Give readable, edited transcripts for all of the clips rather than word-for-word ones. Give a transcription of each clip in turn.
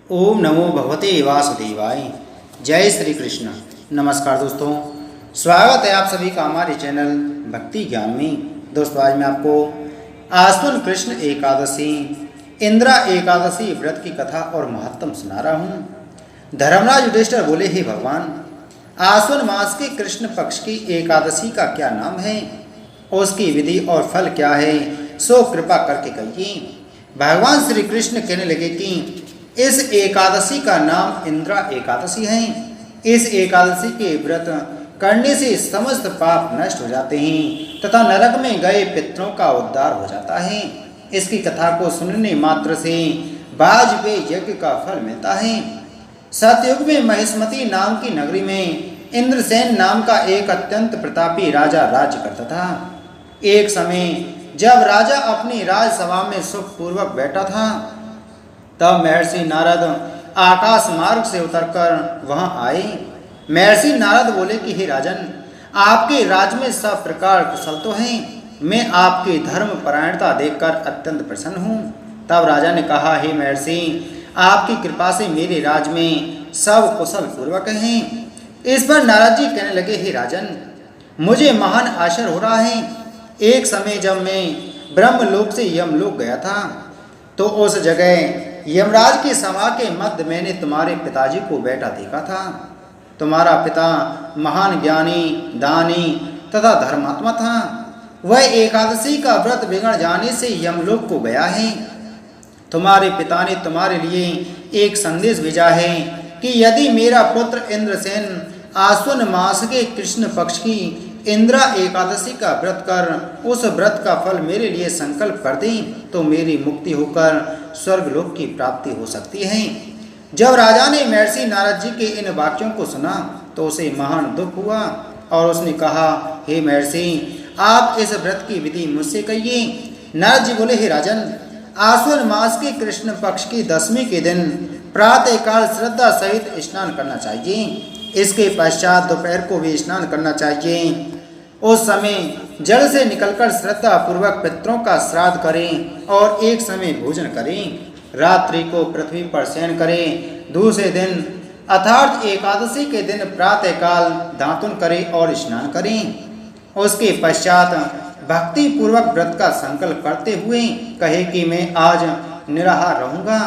ओम नमो भगवते वासुदेवाय। जय श्री कृष्ण। नमस्कार दोस्तों, स्वागत है आप सभी का हमारे चैनल भक्ति ज्ञान में। दोस्तों, आज मैं आपको आश्विन कृष्ण एकादशी इंद्रा एकादशी व्रत की कथा और महत्व सुना रहा हूँ। धर्मराज युधिष्ठिर बोले, हे भगवान, आश्विन मास के कृष्ण पक्ष की एकादशी का क्या नाम है, उसकी विधि और फल क्या है, सो कृपा करके कहिए। भगवान श्री कृष्ण कहने लगे कि इस एकादशी का नाम इंद्रा एकादशी है। इस एकादशी के व्रत करने से समस्त पाप नष्ट हो जाते हैं तथा नरक में गए पितरों का उद्धार हो जाता है। इसकी कथा को सुनने मात्र से वाजपेयी यज्ञ का फल मिलता है। सतयुग में महिष्मती नाम की नगरी में इंद्रसेन नाम का एक अत्यंत प्रतापी राजा राज्य करता था। एक समय जब राजा अपनी राजसभा में सुखपूर्वक बैठा था, तब महर्षि नारद आकाश मार्ग से उतरकर वहां आए। महर्षि नारद बोले कि हे राजन, आपके राज में सब प्रकार कुशल तो हैं। मैं आपकी धर्म परायणता देखकर अत्यंत प्रसन्न हूँ। तब राजा ने कहा, हे महर्षि, आपकी कृपा से मेरे राज में सब कुशल पूर्वक हैं। इस पर नारद जी कहने लगे, हे राजन, मुझे महान आश्चर्य हो रहा है। एक समय जब मैं ब्रह्मलोक से यमलोक गया था, तो उस जगह यमराज की सभा के मध्य मैंने तुम्हारे पिताजी को बैठा देखा था। तुम्हारा पिता महान ज्ञानी, दानी तथा धर्मात्मा था। वह एकादशी का व्रत बिगड़ जाने से यमलोक को गया है। तुम्हारे पिता ने तुम्हारे लिए एक संदेश भेजा है कि यदि मेरा पुत्र इंद्रसेन आश्विन मास के कृष्ण पक्ष की इंद्रा एकादशी का व्रत कर उस व्रत का फल मेरे लिए संकल्प कर दे, तो मेरी मुक्ति होकर स्वर्गलोक की प्राप्ति हो सकती है। जब राजा ने महर्षि नारद जी के इन वाक्यों को सुना तो उसे महान दुख हुआ और उसने कहा, हे महर्षि, आप इस व्रत की विधि मुझसे कहिए। नारद जी बोले, हे राजन, आश्विन मास के कृष्ण पक्ष की दशमी के दिन प्रातःकाल श्रद्धा सहित स्नान करना चाहिए। इसके पश्चात दोपहर को भी स्नान करना चाहिए। उस समय जल से निकलकर श्रद्धा पूर्वक पितरों का श्राद्ध करें और एक समय भोजन करें। रात्रि को पृथ्वी पर शयन करें। दूसरे दिन अर्थात एकादशी के दिन प्रातःकाल दातुन करें और स्नान करें। उसके पश्चात भक्ति पूर्वक व्रत का संकल्प करते हुए कहे कि मैं आज निराहार रहूंगा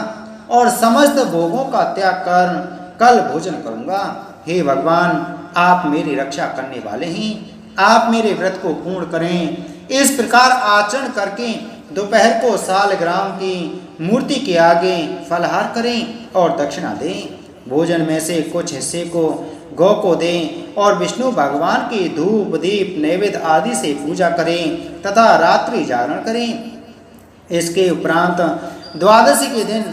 और समस्त भोगों का त्याग कर कल भोजन करूंगा। हे भगवान, आप मेरी रक्षा करने वाले हैं, आप मेरे व्रत को पूर्ण करें। इस प्रकार आचरण करके दोपहर को सालग्राम की मूर्ति के आगे फलहार करें और दक्षिणा दें। भोजन में से कुछ हिस्से को गौ को दें और विष्णु भगवान की धूप दीप नैवेद्य आदि से पूजा करें तथा रात्रि जागरण करें। इसके उपरांत द्वादशी के दिन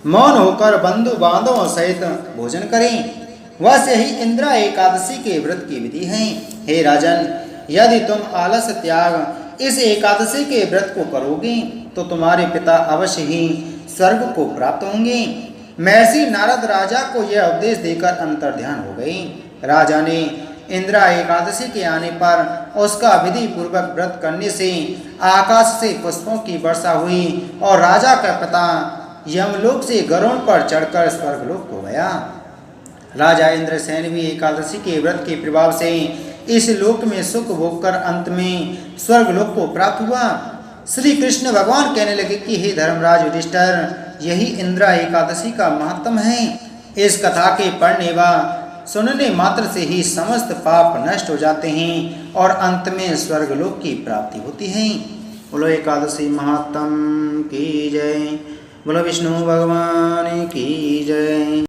मौन होकर बंधु बांधवों सहित भोजन करें। वह यही इंद्रा एकादशी के व्रत की विधि है। हे राजन, यदि तुम आलस त्याग इस एकादशी के व्रत को करोगे तो तुम्हारे पिता अवश्य ही स्वर्ग को प्राप्त होंगे। महर्षि नारद राजा को यह उपदेश देकर अंतर्ध्यान हो गए। राजा ने इंद्रा एकादशी के आने पर उसका विधि पूर्वक व्रत करने से आकाश से पुष्पों की वर्षा हुई और राजा का पिता यमलोक से गरुड़ पर चढ़कर स्वर्गलोक को गया। राजा इंद्रसेन भी एकादशी के व्रत के प्रभाव से इस लोक में सुख भोग कर अंत में स्वर्गलोक को प्राप्त हुआ। श्री कृष्ण भगवान कहने लगे कि हे धर्मराज युधिष्ठिर, यही इंद्रा एकादशी का महत्व है। इस कथा के पढ़ने व सुनने मात्र से ही समस्त पाप नष्ट हो जाते हैं और अंत में स्वर्गलोक की प्राप्ति होती है। बोलो एकादशी महात्म की जय। बोलो विष्णु भगवान की जय।